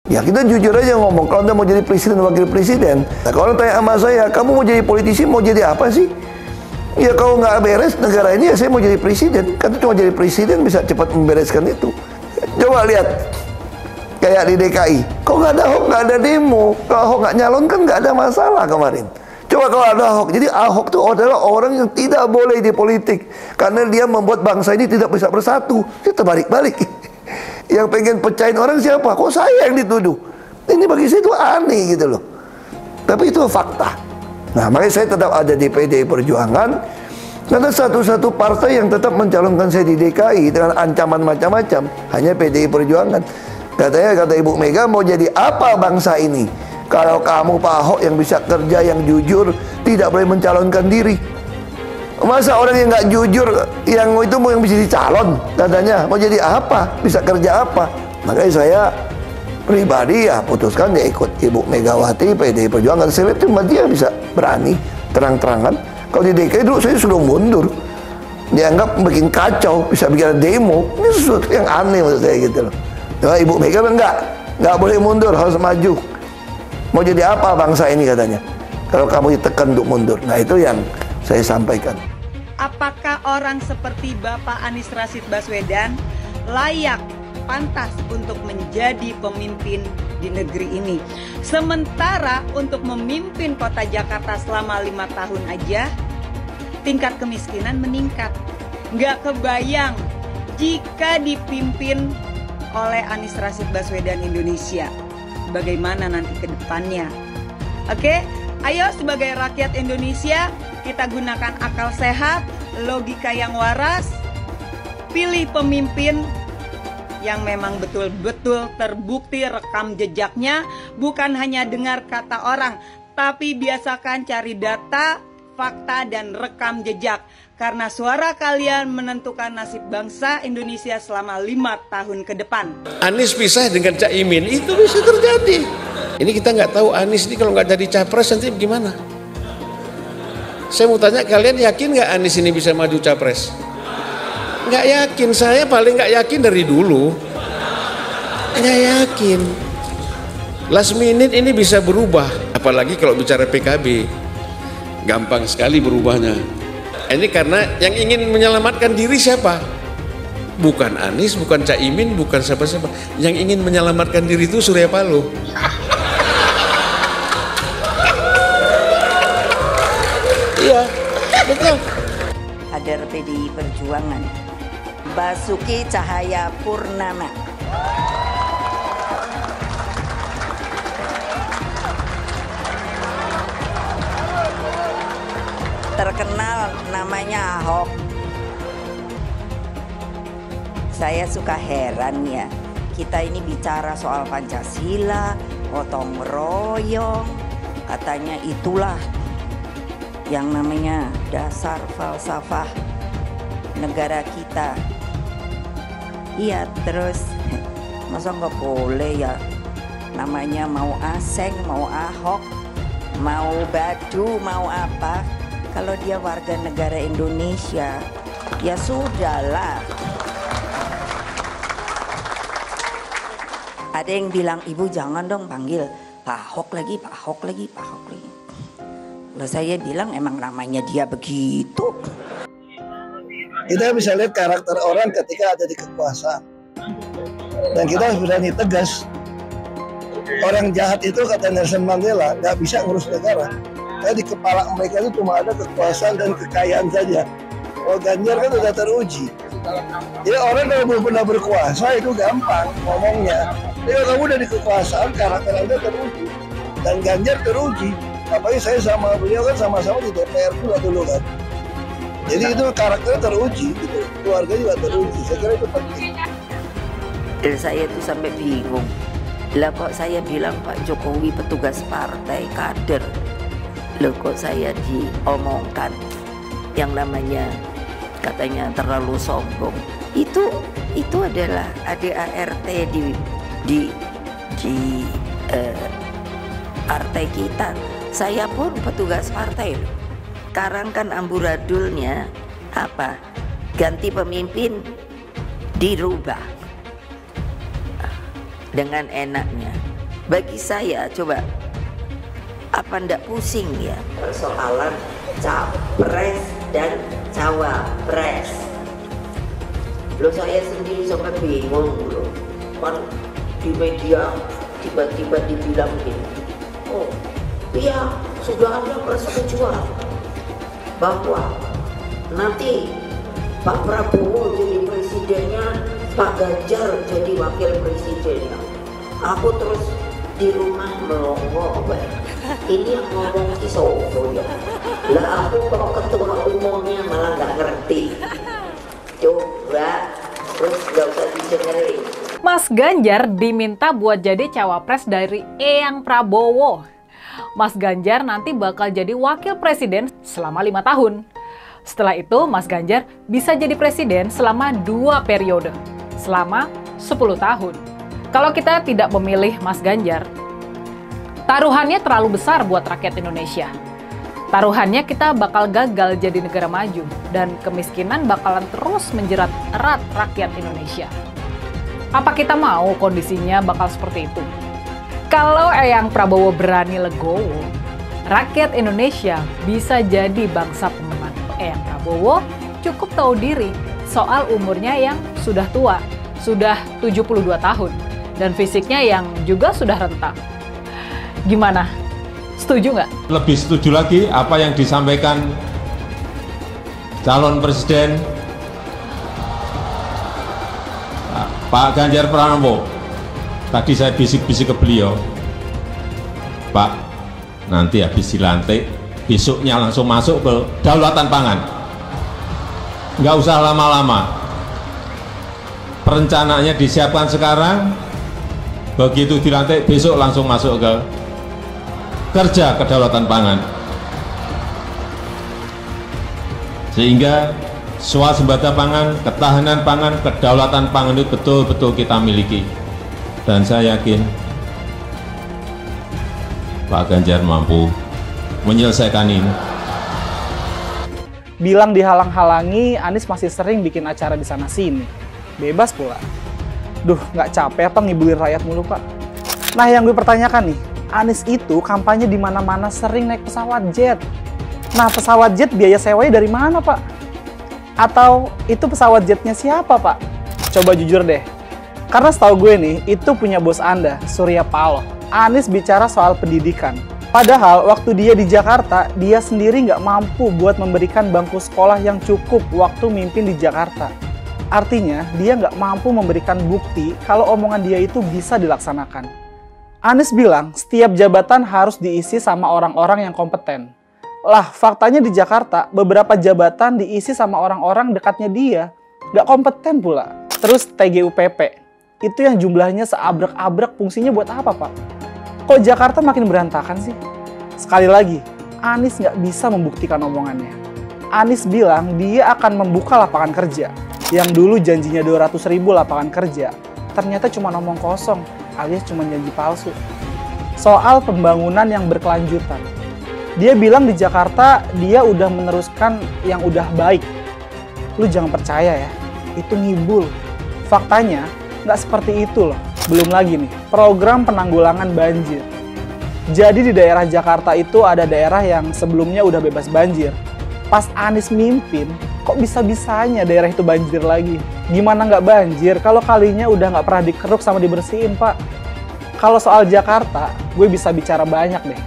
Ya kita jujur aja ngomong, kalau Anda mau jadi presiden, wakil presiden. Nah, kalau orang tanya sama saya, kamu mau jadi politisi, mau jadi apa sih? Ya kalau nggak beres negara ini, ya saya mau jadi presiden. Kan cuma jadi presiden bisa cepat membereskan itu. Coba lihat, kayak di DKI, kok nggak ada Ahok, nggak ada demo. Kalau Ahok nggak nyalon kan nggak ada masalah kemarin. Coba kalau ada Ahok, jadi Ahok itu adalah orang yang tidak boleh di politik. Karena dia membuat bangsa ini tidak bisa bersatu. Kita balik-balik. Yang pengen pecahin orang siapa? Kok saya yang dituduh? Ini bagi saya itu aneh gitu loh. Tapi itu fakta. Nah, makanya saya tetap ada di PDI Perjuangan. Karena satu-satu partai yang tetap mencalonkan saya di DKI dengan ancaman macam-macam hanya PDI Perjuangan. Katanya, kata Ibu Mega, mau jadi apa bangsa ini? Kalau kamu Pak Ahok yang bisa kerja, yang jujur, tidak boleh mencalonkan diri. Masa orang yang nggak jujur, yang itu mau yang bisa dicalon, katanya mau jadi apa, bisa kerja apa? Makanya saya pribadi ya putuskan ya ikut Ibu Megawati, PDI Perjuangan. Saya lihat cuma dia bisa berani terang-terangan. Kalau di DKI dulu saya sudah mundur, dianggap bikin kacau, bisa bikin demo. Ini sesuatu yang aneh menurut saya gitu loh. Nah, Ibu Mega nggak boleh mundur, harus maju. Mau jadi apa bangsa ini katanya? Kalau kamu ditekan untuk mundur, nah itu yang saya sampaikan. Apakah orang seperti Bapak Anies Rashid Baswedan layak, pantas untuk menjadi pemimpin di negeri ini? Sementara untuk memimpin kota Jakarta selama 5 tahun aja, tingkat kemiskinan meningkat. Nggak kebayang jika dipimpin oleh Anies Rashid Baswedan Indonesia, bagaimana nanti ke depannya. Oke, ayo sebagai rakyat Indonesia, kita gunakan akal sehat, logika yang waras, pilih pemimpin yang memang betul-betul terbukti rekam jejaknya, bukan hanya dengar kata orang, tapi biasakan cari data, fakta, dan rekam jejak. Karena suara kalian menentukan nasib bangsa Indonesia selama 5 tahun ke depan. Anies pisah dengan Caimin, itu bisa terjadi. Ini kita nggak tahu Anies ini kalau nggak jadi capres nanti gimana. Saya mau tanya, kalian yakin nggak Anies ini bisa maju capres? Nggak yakin, saya paling nggak yakin dari dulu. Nggak yakin. Last minute ini bisa berubah, apalagi kalau bicara PKB. Gampang sekali berubahnya. Ini karena yang ingin menyelamatkan diri siapa? Bukan Anies, bukan Caimin, bukan siapa-siapa. Yang ingin menyelamatkan diri itu Surya Paloh. Iya, betul. Kader PDI Perjuangan, Basuki Cahayapurnama. Terkenal namanya Ahok. Saya suka heran ya, kita ini bicara soal Pancasila, gotong royong, katanya itulah yang namanya dasar falsafah negara kita. Iya, terus masa nggak boleh ya, namanya mau Aseng, mau Ahok, mau Badu, mau apa, kalau dia warga negara Indonesia ya sudahlah. Ada yang bilang, ibu jangan dong panggil Pak Ahok lagi, Pak Ahok lagi, Pak Ahok lagi. Lah saya bilang emang namanya dia begitu. Kita bisa lihat karakter orang ketika ada di kekuasaan. Dan kita harus berani tegas. Orang jahat itu kata Nelson Mandela nggak bisa ngurus negara. Karena di kepala mereka itu cuma ada kekuasaan dan kekayaan saja. Oh, Ganjar kan udah teruji. Jadi orang kalau belum pernah berkuasa itu gampang ngomongnya. Tapi kalau kamu udah di kekuasaan, karakter Anda teruji. Dan Ganjar teruji. Apalagi saya sama beliau kan sama-sama di DPR juga dulu kan. Jadi itu karakternya teruji gitu. Keluarga juga teruji. Saya kira itu penting. Dan saya itu sampai bingung. Lah kok saya bilang Pak Jokowi petugas partai kader. Loh kok saya diomongkan yang namanya katanya terlalu sombong. Itu adalah ADART di partai kita. Saya pun petugas partai. Sekarang kan amburadulnya apa? Ganti pemimpin dirubah dengan enaknya. Bagi saya, coba, apa ndak pusing ya persoalan capres dan cawapres? Loh, saya sendiri sampai bingung loh. Kan di media tiba-tiba dibilang gini, oh iya sudah ada persetujuan bahwa nanti Pak Prabowo jadi presidennya, Pak Ganjar jadi wakil presidennya. Aku terus di rumah melongo, ini yang ngomong si Sopo ya. Lah aku kok ketua umumnya malah nggak ngerti. Coba terus nggak usah didengerin. Mas Ganjar diminta buat jadi cawapres dari Eyang Prabowo. Mas Ganjar nanti bakal jadi wakil presiden selama 5 tahun. Setelah itu, Mas Ganjar bisa jadi presiden selama 2 periode, selama 10 tahun. Kalau kita tidak memilih Mas Ganjar, taruhannya terlalu besar buat rakyat Indonesia. Taruhannya kita bakal gagal jadi negara maju, dan kemiskinan bakalan terus menjerat erat rakyat Indonesia. Apa kita mau kondisinya bakal seperti itu? Kalau Eyang Prabowo berani legowo, rakyat Indonesia bisa jadi bangsa pemenang. Eyang Prabowo cukup tahu diri soal umurnya yang sudah tua, sudah 72 tahun, dan fisiknya yang juga sudah rentang. Gimana? Setuju nggak? Lebih setuju lagi apa yang disampaikan calon presiden Pak Ganjar Pranowo. Tadi saya bisik-bisik ke beliau, Pak, nanti habis dilantik, besoknya langsung masuk ke kedaulatan pangan. Nggak usah lama-lama. Perencanaannya disiapkan sekarang, begitu dilantik besok langsung masuk ke kerja kedaulatan pangan. Sehingga swasembada pangan, ketahanan pangan, kedaulatan pangan itu betul-betul kita miliki. Dan saya yakin Pak Ganjar mampu menyelesaikan ini. Bilang dihalang-halangi, Anies masih sering bikin acara di sana-sini. Bebas pula. Duh, nggak capek apa ngibulin rakyat mulu, Pak? Nah, yang gue pertanyakan nih, Anies itu kampanye di mana-mana sering naik pesawat jet. Nah, pesawat jet biaya sewanya dari mana, Pak? Atau itu pesawat jetnya siapa, Pak? Coba jujur deh. Karena setahu gue nih, itu punya bos Anda, Surya Paloh. Anies bicara soal pendidikan. Padahal waktu dia di Jakarta, dia sendiri nggak mampu buat memberikan bangku sekolah yang cukup waktu mimpin di Jakarta. Artinya, dia nggak mampu memberikan bukti kalau omongan dia itu bisa dilaksanakan. Anies bilang, setiap jabatan harus diisi sama orang-orang yang kompeten. Lah, faktanya di Jakarta, beberapa jabatan diisi sama orang-orang dekatnya dia. Nggak kompeten pula. Terus TGUPP. Itu yang jumlahnya seabrek-abrek, fungsinya buat apa, Pak? Kok Jakarta makin berantakan sih? Sekali lagi, Anies nggak bisa membuktikan omongannya. Anies bilang dia akan membuka lapangan kerja. Yang dulu janjinya 200.000 lapangan kerja, ternyata cuma omong kosong, alias cuma janji palsu. Soal pembangunan yang berkelanjutan. Dia bilang di Jakarta dia udah meneruskan yang udah baik. Lu jangan percaya ya, itu ngibul. Faktanya, nggak seperti itu loh. Belum lagi nih, program penanggulangan banjir. Jadi di daerah Jakarta itu ada daerah yang sebelumnya udah bebas banjir. Pas Anies mimpin, kok bisa-bisanya daerah itu banjir lagi? Gimana nggak banjir kalau kalinya udah nggak pernah dikeruk sama dibersihin, Pak? Kalau soal Jakarta, gue bisa bicara banyak deh.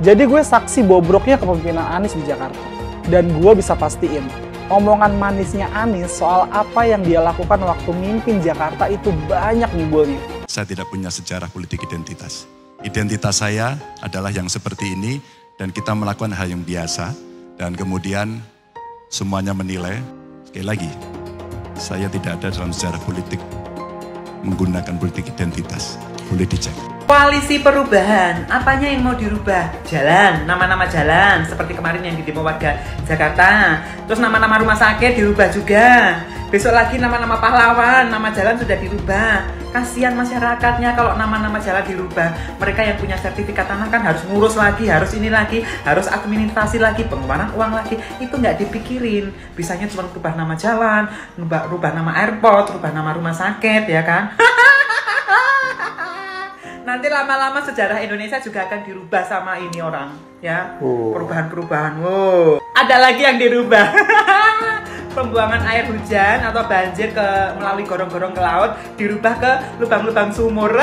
Jadi gue saksi bobroknya kepemimpinan Anies di Jakarta. Dan gue bisa pastiin, omongan manisnya Anies soal apa yang dia lakukan waktu mimpin Jakarta itu banyak ngibulnya. Saya tidak punya sejarah politik identitas. Identitas saya adalah yang seperti ini dan kita melakukan hal yang biasa dan kemudian semuanya menilai. Sekali lagi, saya tidak ada dalam sejarah politik menggunakan politik identitas. Boleh dicek. Koalisi perubahan, apanya yang mau dirubah? Jalan, nama-nama jalan, seperti kemarin yang di demo warga Jakarta. Terus nama-nama rumah sakit dirubah juga. Besok lagi nama-nama pahlawan, nama jalan sudah dirubah. Kasihan masyarakatnya kalau nama-nama jalan dirubah. Mereka yang punya sertifikat tanah kan harus ngurus lagi, harus ini lagi, harus administrasi lagi, pengeluaran uang lagi. Itu nggak dipikirin. Bisanya cuma rubah nama jalan, rubah nama airport, rubah nama rumah sakit, ya kan? nanti lama-lama sejarah Indonesia juga akan dirubah sama ini orang, ya. Perubahan-perubahan. Wow. Ada lagi yang dirubah. Pembuangan air hujan atau banjir melalui gorong-gorong ke laut dirubah ke lubang-lubang sumur.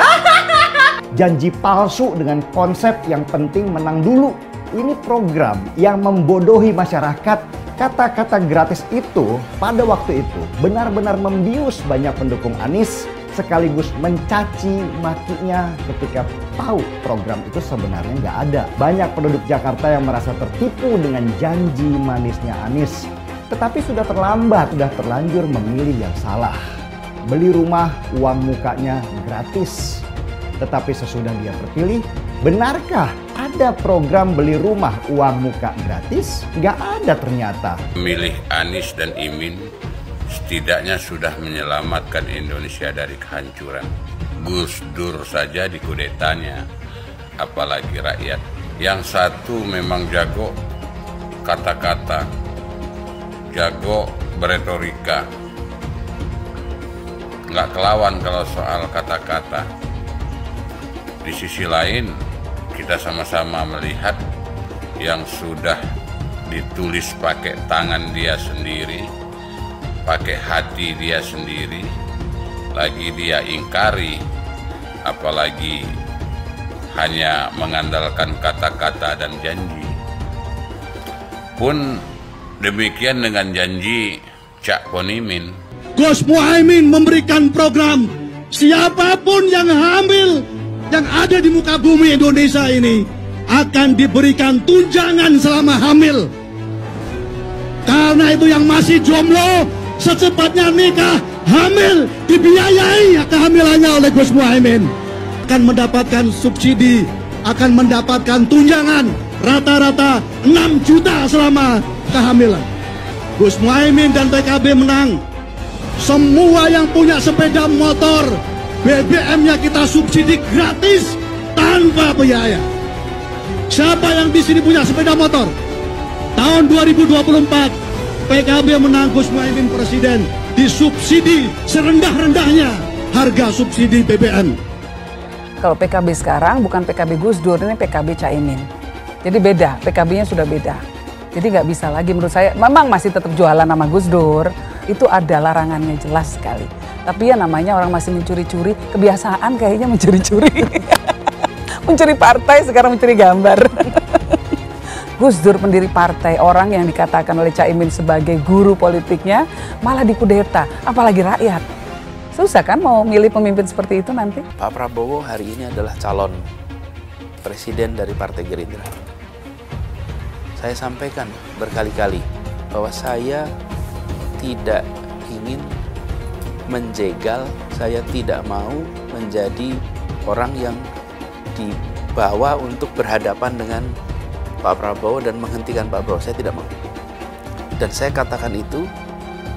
Janji palsu dengan konsep yang penting menang dulu. Ini program yang membodohi masyarakat. Kata-kata gratis itu pada waktu itu benar-benar membius banyak pendukung Anies, sekaligus mencaci makinya ketika tahu program itu sebenarnya nggak ada. Banyak penduduk Jakarta yang merasa tertipu dengan janji manisnya Anies. Tetapi sudah terlambat, sudah terlanjur memilih yang salah. Beli rumah, uang mukanya gratis. Tetapi sesudah dia terpilih, benarkah ada program beli rumah uang muka gratis? Nggak ada ternyata. Memilih Anies dan Imin setidaknya sudah menyelamatkan Indonesia dari kehancuran. Gus Dur saja dikudetanya, apalagi rakyat. Yang satu memang jago kata-kata, jago beretorika, nggak kelawan kalau soal kata-kata. Di sisi lain, kita sama-sama melihat yang sudah ditulis pakai tangan dia sendiri, pakai hati dia sendiri, lagi dia ingkari, apalagi hanya mengandalkan kata-kata dan janji. Pun demikian dengan janji Cak Ponimin. Gus Muhaimin memberikan program siapapun yang hamil yang ada di muka bumi Indonesia ini akan diberikan tunjangan selama hamil. Karena itu yang masih jomblo secepatnya nikah, hamil, dibiayai kehamilannya oleh Gus Muhaimin. Akan mendapatkan subsidi, akan mendapatkan tunjangan rata-rata 6 juta selama kehamilan. Gus Muhaimin dan PKB menang. Semua yang punya sepeda motor, BBM-nya kita subsidi gratis tanpa biaya. Siapa yang di sini punya sepeda motor? Tahun 2024 PKB menang, Gus Muhaimin presiden, disubsidi serendah-rendahnya harga subsidi BBM. Kalau PKB sekarang bukan PKB Gus Dur, ini PKB Caimin. Jadi beda, PKB-nya sudah beda. Jadi nggak bisa lagi menurut saya, memang masih tetap jualan nama Gus Dur, itu ada larangannya jelas sekali. Tapi ya namanya orang masih mencuri-curi, kebiasaan kayaknya mencuri-curi. Mencuri partai, sekarang mencuri gambar. Gus Dur pendiri partai, orang yang dikatakan oleh Caimin sebagai guru politiknya, malah dikudeta, apalagi rakyat. Susah kan mau milih pemimpin seperti itu nanti? Pak Prabowo hari ini adalah calon presiden dari Partai Gerindra. Saya sampaikan berkali-kali bahwa saya tidak ingin menjegal, saya tidak mau menjadi orang yang dibawa untuk berhadapan dengan Pak Prabowo dan menghentikan Pak Prabowo. Saya tidak mau. Dan saya katakan itu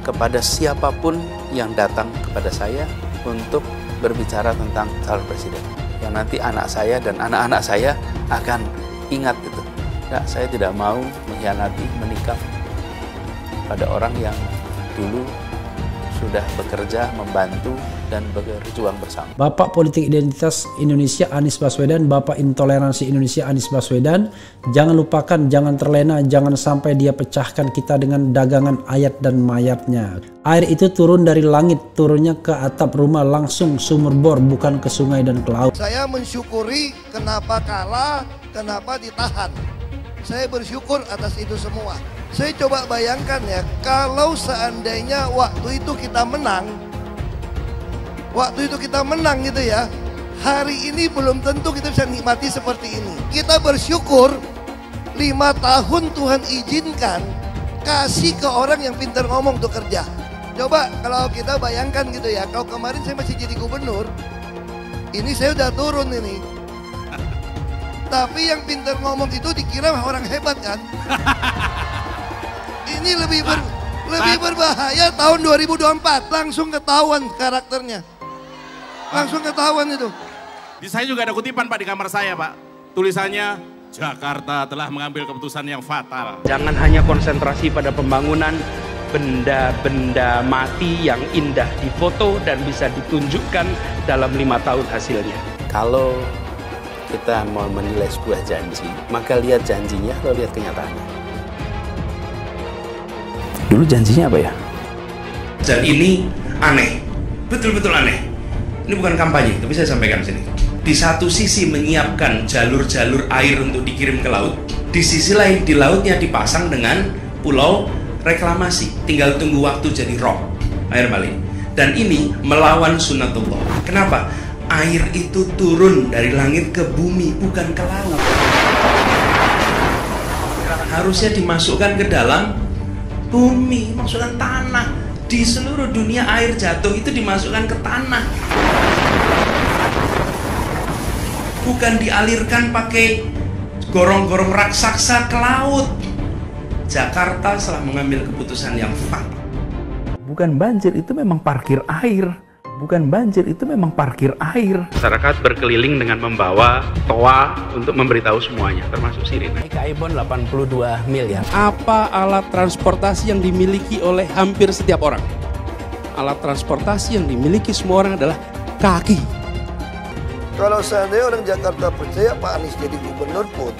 kepada siapapun yang datang kepada saya untuk berbicara tentang calon presiden. Yang nanti anak saya dan anak-anak saya akan ingat itu. Nah, saya tidak mau mengkhianati, menikam pada orang yang dulu sudah bekerja, membantu, dan berjuang bersama. Bapak Politik Identitas Indonesia Anies Baswedan, Bapak Intoleransi Indonesia Anies Baswedan, jangan lupakan, jangan terlena, jangan sampai dia pecahkan kita dengan dagangan ayat dan mayatnya. Air itu turun dari langit, turunnya ke atap rumah, langsung sumur bor, bukan ke sungai dan ke laut. Saya mensyukuri kenapa kalah, kenapa ditahan. Saya bersyukur atas itu semua. Saya coba bayangkan ya, kalau seandainya waktu itu kita menang gitu ya, hari ini belum tentu kita bisa nikmati seperti ini. Kita bersyukur 5 tahun Tuhan izinkan kasih ke orang yang pintar ngomong untuk kerja. Coba kalau kita bayangkan gitu ya, kalau kemarin saya masih jadi gubernur, ini saya udah turun ini. Tapi yang pintar ngomong itu dikira orang hebat kan? Ini lebih berbahaya tahun 2024, langsung ketahuan karakternya. Langsung ketahuan itu. Di saya juga ada kutipan Pak di kamar saya Pak. Tulisannya, Jakarta telah mengambil keputusan yang fatal. Jangan hanya konsentrasi pada pembangunan benda-benda mati yang indah difoto dan bisa ditunjukkan dalam 5 tahun hasilnya. Kalau kita mau menilai sebuah janji, maka lihat janjinya, lalu lihat kenyataannya. Dulu janjinya apa ya? Dan ini aneh, betul-betul aneh. Ini bukan kampanye, tapi saya sampaikan sini. Di satu sisi menyiapkan jalur-jalur air untuk dikirim ke laut, di sisi lain di lautnya dipasang dengan pulau reklamasi, tinggal tunggu waktu jadi rob, air balik. Dan ini melawan sunatullah. Kenapa? Air itu turun dari langit ke bumi, bukan ke laut. Harusnya dimasukkan ke dalam bumi, masukkan tanah. Di seluruh dunia air jatuh itu dimasukkan ke tanah. Bukan dialirkan pakai gorong-gorong raksasa ke laut. Jakarta telah mengambil keputusan yang fatal. Bukan banjir, itu memang parkir air. Bukan banjir, itu memang parkir air. Masyarakat berkeliling dengan membawa toa untuk memberitahu semuanya, termasuk sirine. iPhone 82 miliar. Apa alat transportasi yang dimiliki oleh hampir setiap orang? Alat transportasi yang dimiliki semua orang adalah kaki. Kalau seandainya orang Jakarta percaya Pak Anies jadi gubernur pun,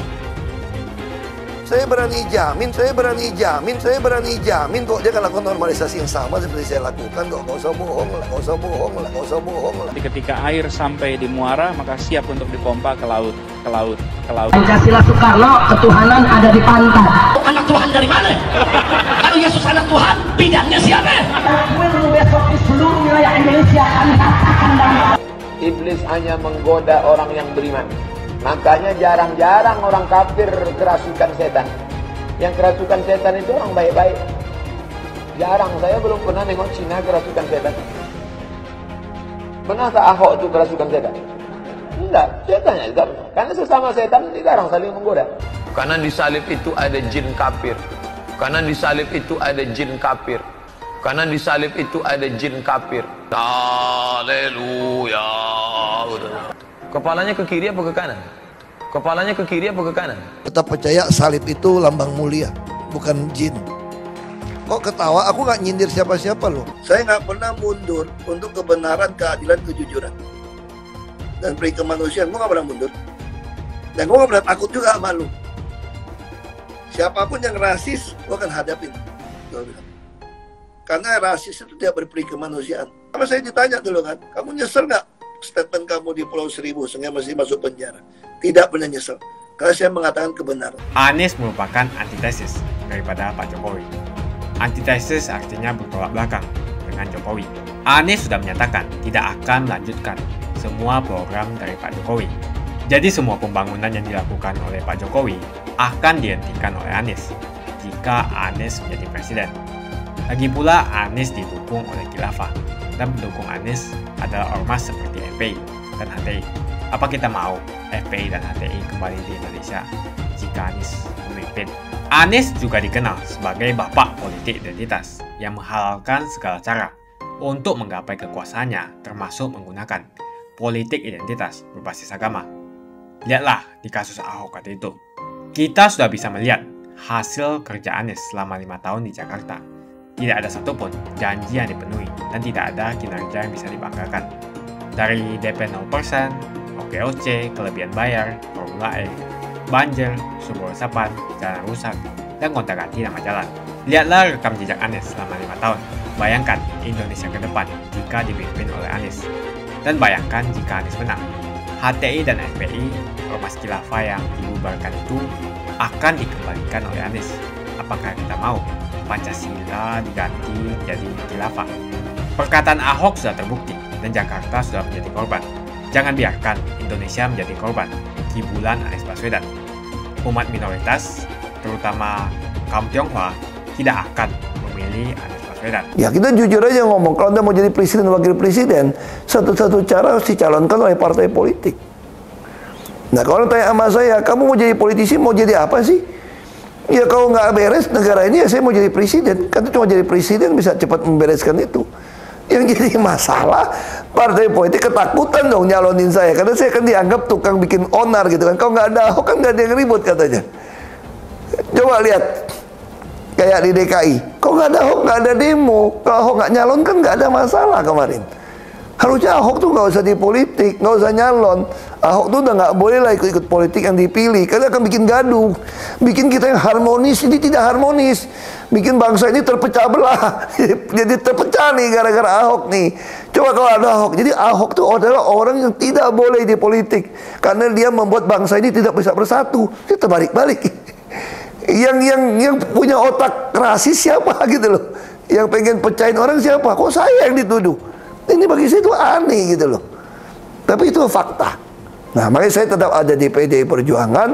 saya berani jamin kok dia akan lakukan normalisasi yang sama seperti saya lakukan kok. Nggak usah bohong lah. Ketika air sampai di muara, maka siap untuk dipompa ke laut. Pancasila Soekarno, ketuhanan ada di pantai. Anak Tuhan dari mana? Kalau Yesus anak Tuhan, bidangnya siapa? Besok di seluruh wilayah Indonesia kami katakan damai. Iblis hanya menggoda orang yang beriman. Makanya jarang-jarang orang kafir kerasukan setan. Yang kerasukan setan itu orang baik-baik. Jarang, saya belum pernah nengok Cina kerasukan setan. Pernah tak Ahok itu kerasukan setan? Enggak, setannya juga. Karena sesama setan dilarang saling menggoda. Karena di salib itu ada jin kafir. Karena di salib itu ada jin kafir. Karena di salib itu ada jin kafir. Haleluya. Kepalanya ke kiri apa ke kanan? Kepalanya ke kiri apa ke kanan? Tetap percaya salib itu lambang mulia, bukan jin. Kok ketawa? Aku nggak nyindir siapa-siapa loh. Saya nggak pernah mundur untuk kebenaran, keadilan, kejujuran. Dan peri kemanusiaan, gue nggak pernah mundur. Dan gue nggak pernah takut juga sama lu. Siapapun yang rasis, gue akan hadapin. Gue bilang. Karena rasis itu tidak berperi kemanusiaan. Sama saya ditanya dulu kan, kamu nyesel nggak statement kamu di Pulau Seribu sehingga masih masuk penjara? Tidak pernah nyesel, karena saya mengatakan kebenaran. Anies merupakan antitesis daripada Pak Jokowi. Antitesis artinya bertolak belakang dengan Jokowi. Anies sudah menyatakan tidak akan melanjutkan semua program dari Pak Jokowi. Jadi semua pembangunan yang dilakukan oleh Pak Jokowi akan dihentikan oleh Anies jika Anies menjadi presiden. Lagi pula Anies didukung oleh khilafah, dan pendukung Anies adalah ormas seperti FPI dan HTI. Apa kita mau FPI dan HTI kembali di Indonesia jika Anies memimpin? Anies juga dikenal sebagai bapak politik identitas yang menghalalkan segala cara untuk menggapai kekuasaannya, termasuk menggunakan politik identitas berbasis agama. Lihatlah di kasus Ahok waktu itu. Kita sudah bisa melihat hasil kerja Anies selama 5 tahun di Jakarta. Tidak ada satupun janji yang dipenuhi dan tidak ada kinerja yang bisa dibanggakan. Dari DP 0%, OKOC, kelebihan bayar, Formula E, banjir, sumber resapan, jalan rusak, dan gonta-ganti nama jalan. Lihatlah rekam jejak Anies selama 5 tahun. Bayangkan Indonesia ke depan jika dipimpin oleh Anies. Dan bayangkan jika Anies menang. HTI dan FPI, ormas khilafah yang dibubarkan itu akan dikembalikan oleh Anies. Apakah kita mau Pancasila diganti jadi khilafah? Perkataan Ahok sudah terbukti dan Jakarta sudah menjadi korban. Jangan biarkan Indonesia menjadi korban kibulan Anies Baswedan. Umat minoritas, terutama kaum Tionghoa, tidak akan memilih Anies Baswedan. Ya kita jujur aja ngomong, kalau Anda mau jadi presiden wakil presiden, satu-satu cara harus dicalonkan oleh partai politik. Nah kalau tanya sama saya, kamu mau jadi politisi, mau jadi apa sih? Ya kalau nggak beres negara ini, ya saya mau jadi presiden. Kan cuma jadi presiden bisa cepat membereskan itu. Yang jadi masalah, partai politik ketakutan dong nyalonin saya. Karena saya kan dianggap tukang bikin onar gitu kan. Kalau nggak ada Ahok kan nggak ada yang ribut katanya. Coba lihat, kayak di DKI. Kalau nggak ada Ahok nggak ada demo. Kalau Ahok nggak nyalon kan nggak ada masalah kemarin. Harusnya Ahok tuh nggak usah di politik, nggak usah nyalon. Ahok tuh udah nggak boleh lah ikut-ikut politik yang dipilih, karena akan bikin gaduh, bikin kita yang harmonis ini tidak harmonis, bikin bangsa ini terpecah belah. Jadi terpecah nih gara-gara Ahok nih. Coba kalau ada Ahok, jadi Ahok tuh adalah orang yang tidak boleh di politik, karena dia membuat bangsa ini tidak bisa bersatu. Kita balik-balik. Yang punya otak rasis siapa gitu loh? Yang pengen pecahin orang siapa? Kok saya yang dituduh? Ini bagi saya itu aneh gitu loh. Tapi itu fakta. Nah, makanya saya tetap ada di PDI Perjuangan,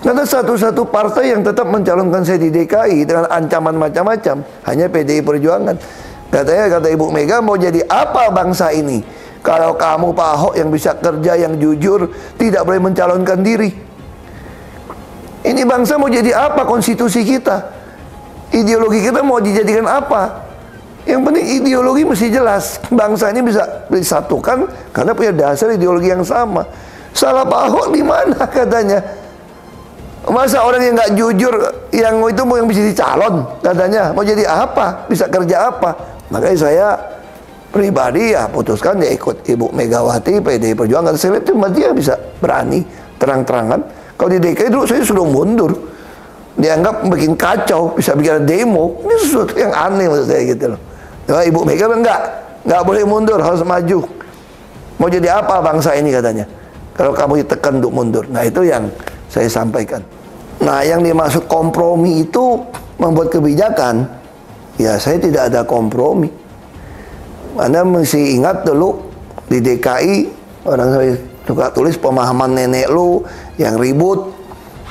karena satu-satu partai yang tetap mencalonkan saya di DKI dengan ancaman macam-macam hanya PDI Perjuangan. Kata Ibu Mega, mau jadi apa bangsa ini kalau kamu Pak Ahok yang bisa kerja, yang jujur, tidak boleh mencalonkan diri? Ini bangsa mau jadi apa konstitusi kita? Ideologi kita mau dijadikan apa? Yang penting ideologi mesti jelas. Bangsa ini bisa disatukan karena punya dasar ideologi yang sama. Salah Pak Ahok di mana katanya? Masa orang yang nggak jujur, yang itu mau yang bisa dicalon katanya, mau jadi apa? Bisa kerja apa? Makanya saya pribadi ya putuskan ya ikut Ibu Megawati, PDI Perjuangan. Saya lihat cuma dia bisa berani terang-terangan. Kalau di DKI dulu saya sudah mundur, dianggap bikin kacau, bisa bikin demo. Ini sesuatu yang aneh menurut saya gitu loh. Nah, Ibu Mega nggak boleh mundur, harus maju. Mau jadi apa bangsa ini katanya? Kalau kamu ditekan untuk mundur. Nah, itu yang saya sampaikan. Nah, yang dimaksud kompromi itu membuat kebijakan. Ya, saya tidak ada kompromi. Anda mesti ingat dulu di DKI, orang saya suka tulis pemahaman nenek lu yang ribut.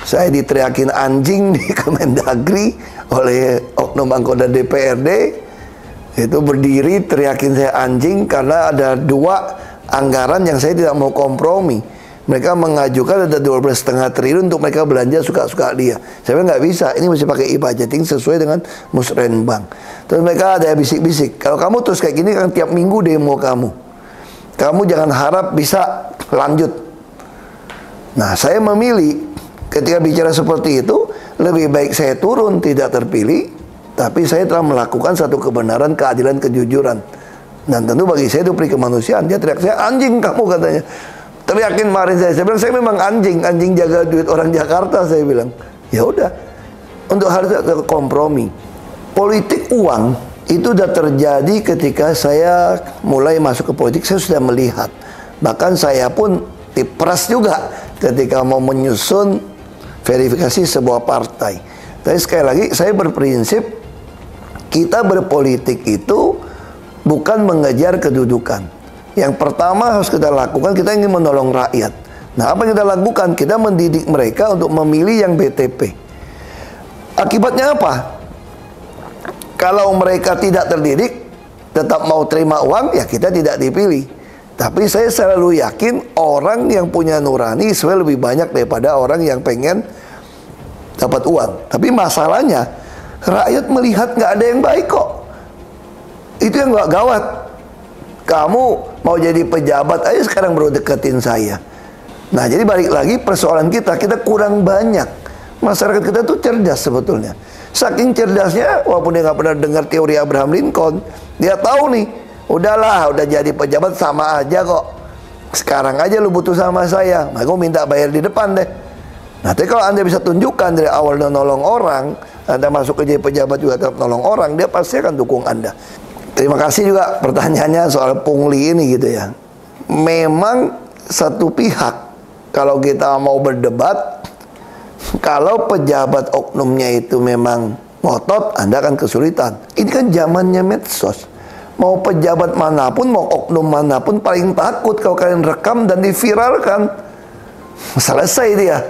Saya diteriakin anjing di Kemendagri oleh oknum anggota DPRD. Itu berdiri teriakin saya anjing karena ada 2 anggaran yang saya tidak mau kompromi. Mereka mengajukan ada 12,5 triliun untuk mereka belanja suka-suka dia. Saya bilang nggak bisa, ini mesti pakai e-budgeting sesuai dengan Musrenbang. Terus mereka ada bisik-bisik, kalau kamu terus kayak gini kan tiap minggu demo kamu jangan harap bisa lanjut. Nah, saya memilih ketika bicara seperti itu, lebih baik saya turun tidak terpilih, tapi saya telah melakukan satu kebenaran, keadilan, kejujuran. Dan tentu bagi saya itu peri kemanusiaan. Dia teriak saya anjing kamu katanya. Teriakin kemarin saya bilang saya memang anjing jaga duit orang Jakarta, saya bilang. Ya udah, untuk hal itu kompromi. Politik uang itu sudah terjadi ketika saya mulai masuk ke politik. Saya sudah melihat, bahkan saya pun diperas juga ketika mau menyusun verifikasi sebuah partai. Tapi sekali lagi saya berprinsip, kita berpolitik itu bukan mengejar kedudukan. Yang pertama harus kita lakukan, kita ingin menolong rakyat. Nah, apa yang kita lakukan? Kita mendidik mereka untuk memilih yang BTP. Akibatnya apa? Kalau mereka tidak terdidik, tetap mau terima uang, ya kita tidak dipilih. Tapi saya selalu yakin orang yang punya nurani sebenarnya lebih banyak daripada orang yang pengen dapat uang. Tapi masalahnya, rakyat melihat nggak ada yang baik kok. Itu yang nggak gawat. Kamu mau jadi pejabat aja sekarang baru deketin saya. Nah, jadi balik lagi persoalan kita kurang banyak. Masyarakat kita tuh cerdas sebetulnya. Saking cerdasnya, walaupun dia nggak pernah dengar teori Abraham Lincoln, dia tahu nih, udahlah, udah jadi pejabat sama aja kok. Sekarang aja lu butuh sama saya, nah gue minta bayar di depan deh. Nah, tapi kalau Anda bisa tunjukkan dari awal nolong orang, Anda masuk ke jadi pejabat juga tetap nolong orang, dia pasti akan dukung Anda. Terima kasih juga pertanyaannya soal pungli ini gitu ya. Memang satu pihak, kalau kita mau berdebat, kalau pejabat oknumnya itu memang ngotot, Anda akan kesulitan. Ini kan zamannya medsos. Mau pejabat manapun, mau oknum manapun, paling takut kalau kalian rekam dan diviralkan. Selesai dia.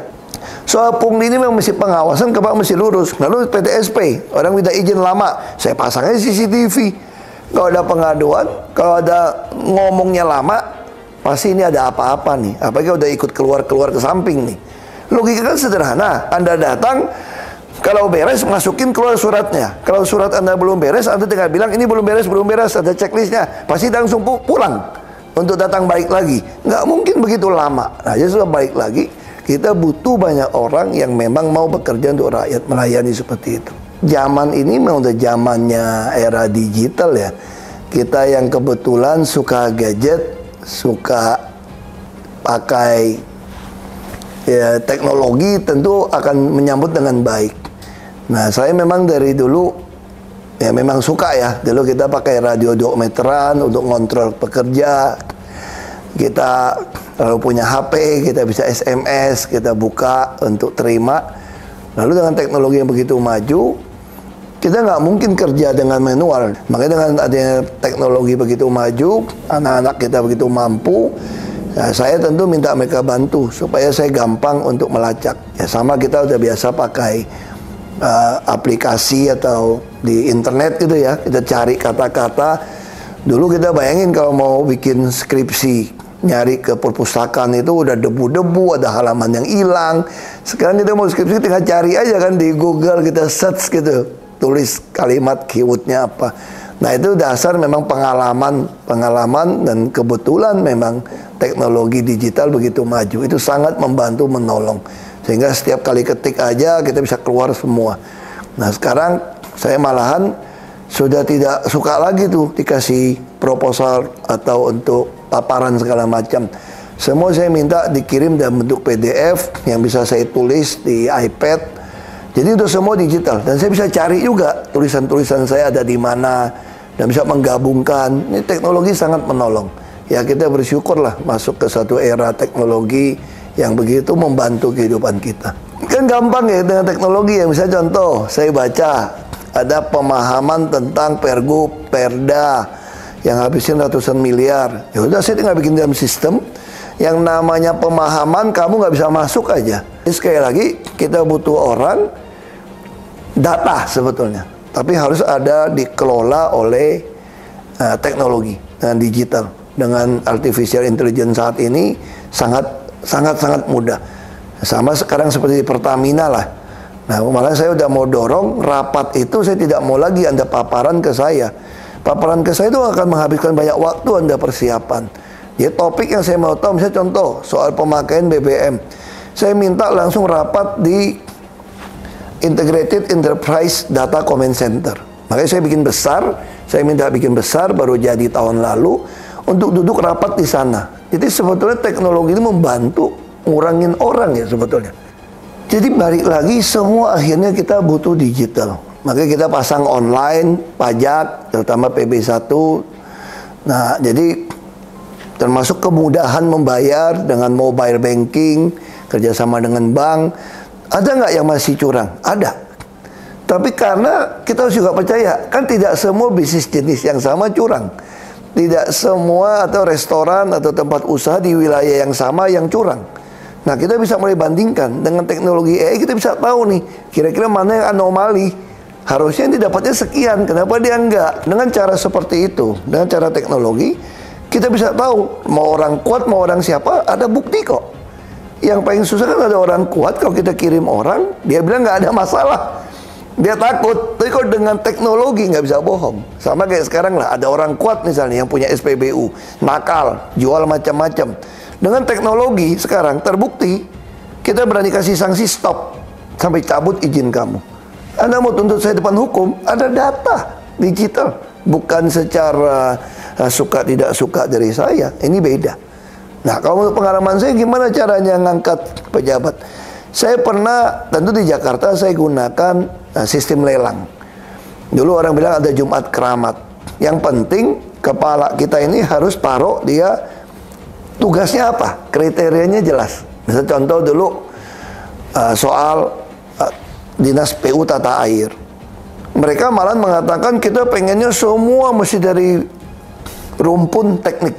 Soal pungli ini memang mesti pengawasan, mesti lurus. Lalu PTSP, orang minta izin lama, saya pasangnya CCTV. Kalau ada pengaduan, kalau ada ngomongnya lama, pasti ini ada apa-apa nih. Apalagi udah ikut keluar-keluar ke samping nih. Logika kan sederhana. Anda datang, kalau beres masukin keluar suratnya. Kalau surat Anda belum beres, Anda tinggal bilang ini belum beres, ada checklistnya. Pasti langsung pulang untuk datang balik lagi. Nggak mungkin begitu lama. Nah, jadi sudah balik lagi. Kita butuh banyak orang yang memang mau bekerja untuk rakyat, melayani seperti itu. Zaman ini memang udah zamannya era digital ya. kita yang kebetulan suka gadget, suka pakai ya, teknologi, tentu akan menyambut dengan baik. Nah, saya memang dari dulu ya memang suka ya. Dulu kita pakai radio 2 meteran untuk ngontrol pekerja. Kita lalu punya HP, kita bisa SMS, kita buka untuk terima. Lalu dengan teknologi yang begitu maju, kita nggak mungkin kerja dengan manual. Makanya dengan adanya teknologi begitu maju, anak-anak kita begitu mampu, nah, saya tentu minta mereka bantu supaya saya gampang untuk melacak. Ya sama kita udah biasa pakai aplikasi atau di internet gitu ya, kita cari kata-kata. Dulu kita bayangin kalau mau bikin skripsi, nyari ke perpustakaan itu udah debu-debu, ada halaman yang hilang. Sekarang kita mau skripsi tinggal cari aja kan di Google, kita search gitu, tulis kalimat keywordnya apa. Nah itu dasar memang pengalaman dan kebetulan memang teknologi digital begitu maju. Itu sangat membantu, menolong. Sehingga setiap kali ketik aja kita bisa keluar semua. Nah sekarang saya malahan sudah tidak suka lagi tuh dikasih proposal atau untuk paparan segala macam. Semua saya minta dikirim dalam bentuk PDF yang bisa saya tulis di iPad. Jadi itu semua digital dan saya bisa cari juga tulisan-tulisan saya ada di mana dan bisa menggabungkan. Ini teknologi sangat menolong. Ya kita bersyukurlah masuk ke satu era teknologi yang begitu membantu kehidupan kita. Kan gampang ya dengan teknologi ya. Misalnya contoh, saya baca ada pemahaman tentang Pergub, Perda yang habisin ratusan miliar. Ya udah saya tinggal bikin dalam sistem yang namanya pemahaman, kamu nggak bisa masuk aja. Jadi sekali lagi kita butuh orang, data sebetulnya, tapi harus ada dikelola oleh teknologi dan digital. Dengan artificial intelligence saat ini sangat mudah. Sama sekarang seperti di Pertamina lah. Nah malah saya udah mau dorong rapat itu, saya tidak mau lagi Anda paparan ke saya. Paparan ke saya itu akan menghabiskan banyak waktu Anda persiapan. Jadi topik yang saya mau tahu, misalnya contoh soal pemakaian BBM, saya minta langsung rapat di Integrated Enterprise Data Command Center. Makanya saya bikin besar, saya minta bikin besar baru jadi tahun lalu untuk duduk rapat di sana. Jadi sebetulnya teknologi ini membantu ngurangin orang ya sebetulnya. Jadi balik lagi semua akhirnya kita butuh digital. Makanya kita pasang online pajak, terutama PB1. Nah, jadi termasuk kemudahan membayar dengan mobile banking, kerjasama dengan bank. Ada nggak yang masih curang? Ada. Tapi karena kita juga percaya, kan tidak semua bisnis jenis yang sama curang. Tidak semua atau restoran atau tempat usaha di wilayah yang sama yang curang. Nah, kita bisa mulai bandingkan dengan teknologi AI, kita bisa tahu nih, kira-kira mana yang anomali. Harusnya yang didapatnya sekian, kenapa dia enggak? Dengan cara seperti itu, dengan cara teknologi, kita bisa tahu mau orang kuat, mau orang siapa, ada bukti kok. Yang paling susah kan ada orang kuat, kalau kita kirim orang, dia bilang nggak ada masalah. Dia takut, tapi kalau dengan teknologi nggak bisa bohong. Sama kayak sekarang lah, ada orang kuat misalnya yang punya SPBU, nakal, jual macam-macam. Dengan teknologi sekarang terbukti, kita berani kasih sanksi stop, sampai cabut izin kamu. Anda mau tuntut saya depan hukum, ada data digital. Bukan secara suka tidak suka dari saya, ini beda. Nah, kalau menurut pengalaman saya gimana caranya ngangkat pejabat? Saya pernah, tentu di Jakarta saya gunakan sistem lelang. Dulu orang bilang ada Jumat Keramat. Yang penting kepala kita ini harus taruh dia tugasnya apa, kriterianya jelas. Misalnya contoh dulu soal Dinas PU Tata Air. Mereka malah mengatakan kita pengennya semua mesti dari rumpun teknik.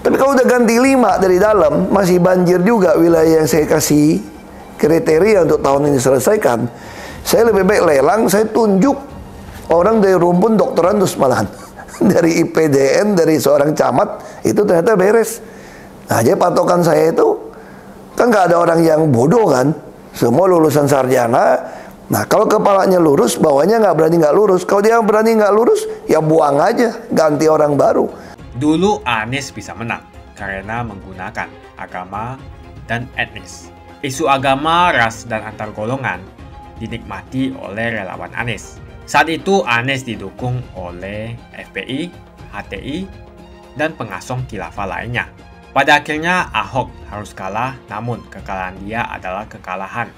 Tapi kalau udah ganti 5 dari dalam, masih banjir juga wilayah yang saya kasih kriteria untuk tahun ini selesaikan. Saya lebih baik lelang, saya tunjuk orang dari rumpun doktorandus malahan. Dari IPDN, dari seorang camat, itu ternyata beres. Nah, jadi patokan saya itu, kan nggak ada orang yang bodoh kan. Semua lulusan sarjana. Nah, kalau kepalanya lurus, bawahnya nggak lurus. Kalau dia berani nggak lurus, ya buang aja, ganti orang baru. Dulu Anies bisa menang karena menggunakan agama dan etnis. Isu agama, ras, dan antar golongan dinikmati oleh relawan Anies. Saat itu Anies didukung oleh FPI, HTI, dan pengasong khilafah lainnya. Pada akhirnya Ahok harus kalah, namun kekalahan dia adalah kekalahan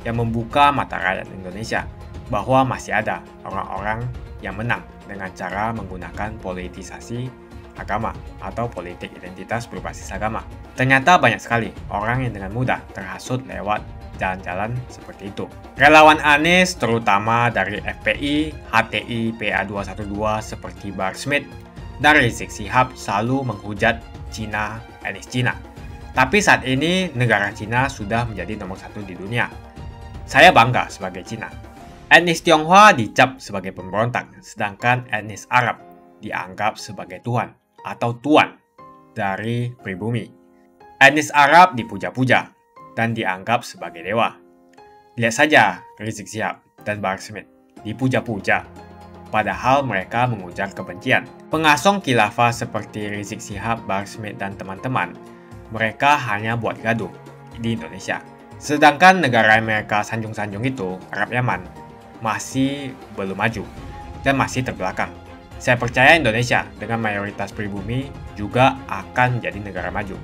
yang membuka mata rakyat Indonesia bahwa masih ada orang-orang yang menang dengan cara menggunakan politisasi agama atau politik identitas berbasis agama. Ternyata banyak sekali orang yang dengan mudah terhasut lewat jalan-jalan seperti itu. Relawan Anies terutama dari FPI, HTI, PA212 seperti Bahar Smith dan Rizik Syihab selalu menghujat Cina, etnis Cina. Tapi saat ini negara Cina sudah menjadi nomor 1 di dunia. Saya bangga sebagai Cina. Etnis Tionghoa dicap sebagai pemberontak, sedangkan etnis Arab dianggap sebagai Tuhan atau tuan dari pribumi. Etnis Arab dipuja-puja dan dianggap sebagai dewa. Lihat saja Rizik Syihab dan Bahar Smith dipuja-puja, padahal mereka mengujar kebencian. Pengasong khilafah seperti Rizik Syihab, Bahar Smith, dan teman-teman, mereka hanya buat gaduh di Indonesia. Sedangkan negara yang mereka sanjung-sanjung itu, Arab Yaman, masih belum maju dan masih terbelakang. Saya percaya Indonesia dengan mayoritas pribumi juga akan menjadi negara maju.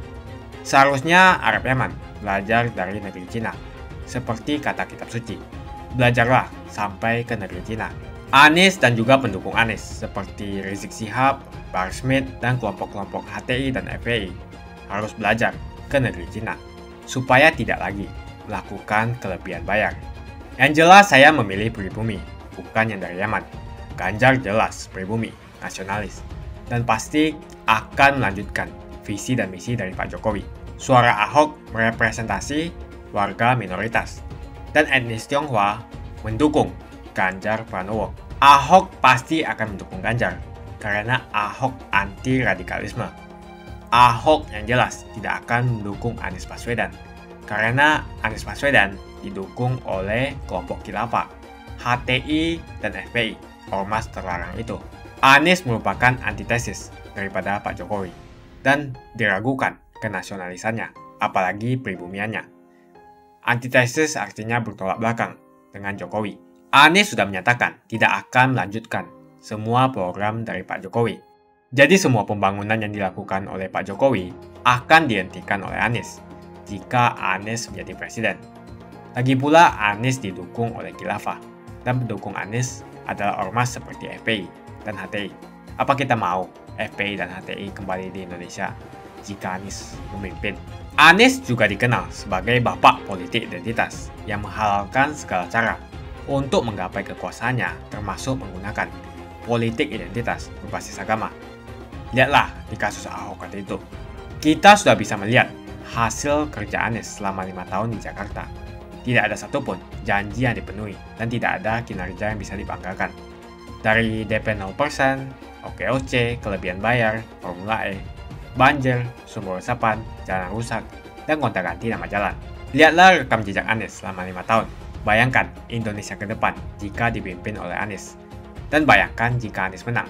Seharusnya Arab Yaman belajar dari negeri Cina, seperti kata kitab suci. Belajarlah sampai ke negeri Cina. Anies dan juga pendukung Anies, seperti Rizik Syihab, Bahar Smith, dan kelompok-kelompok HTI dan FPI, harus belajar ke negeri Cina, supaya tidak lagi melakukan kelebihan bayar. Yang jelas saya memilih pribumi, bukan yang dari Yaman. Ganjar jelas pribumi, nasionalis, dan pasti akan melanjutkan visi dan misi dari Pak Jokowi. Suara Ahok merepresentasi warga minoritas, dan etnis Tionghoa mendukung Ganjar Pranowo. Ahok pasti akan mendukung Ganjar, karena Ahok anti radikalisme. Ahok yang jelas tidak akan mendukung Anies Baswedan, karena Anies Baswedan didukung oleh kelompok khilafah, HTI, dan FPI, ormas terlarang itu. Anies merupakan antitesis daripada Pak Jokowi, dan diragukan kenasionalisannya, apalagi pribumiannya. Antitesis artinya bertolak belakang dengan Jokowi. Anies sudah menyatakan tidak akan melanjutkan semua program dari Pak Jokowi. Jadi semua pembangunan yang dilakukan oleh Pak Jokowi akan dihentikan oleh Anies jika Anies menjadi presiden. Lagi pula Anies didukung oleh khilafah, dan pendukung Anies adalah ormas seperti FPI dan HTI. Apa kita mau FPI dan HTI kembali di Indonesia jika Anies memimpin? Anies juga dikenal sebagai bapak politik identitas yang menghalalkan segala cara untuk menggapai kekuasaannya, termasuk menggunakan politik identitas berbasis agama. Lihatlah di kasus Ahok waktu itu. Kita sudah bisa melihat hasil kerja Anies selama 5 tahun di Jakarta. Tidak ada satupun janji yang dipenuhi dan tidak ada kinerja yang bisa dibanggakan. Dari DP 0%, OKOC, kelebihan bayar, Formula E, banjir, sumber resapan, jalan rusak, dan gonta-ganti nama jalan. Lihatlah rekam jejak Anies selama 5 tahun. Bayangkan Indonesia ke depan jika dipimpin oleh Anies. Dan bayangkan jika Anies menang.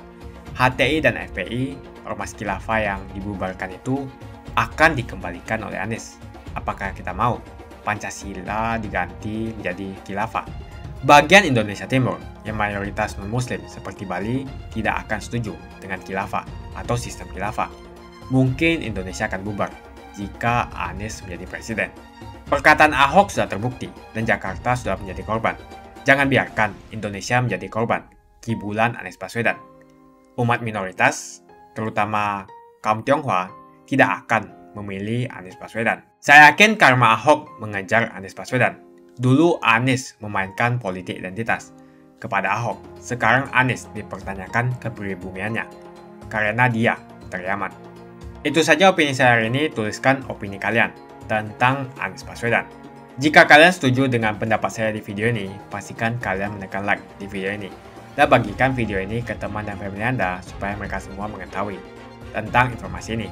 HTI dan FPI, ormas khilafah yang dibubarkan itu, akan dikembalikan oleh Anies. Apakah kita mau Pancasila diganti menjadi khilafah? Bagian Indonesia Timur yang mayoritas non-muslim seperti Bali tidak akan setuju dengan khilafah atau sistem khilafah. Mungkin Indonesia akan bubar jika Anies menjadi presiden. Perkataan Ahok sudah terbukti dan Jakarta sudah menjadi korban. Jangan biarkan Indonesia menjadi korban kibulan Anies Baswedan. Umat minoritas, terutama kaum Tionghoa, tidak akan memilih Anies Baswedan. Saya yakin karma Ahok mengejar Anies Baswedan. Dulu Anies memainkan politik identitas kepada Ahok. Sekarang Anies dipertanyakan kepribumiannya karena dia dari Yaman. Itu saja opini saya hari ini. Tuliskan opini kalian tentang Anies Baswedan. Jika kalian setuju dengan pendapat saya di video ini, pastikan kalian menekan like di video ini dan bagikan video ini ke teman dan family Anda supaya mereka semua mengetahui tentang informasi ini.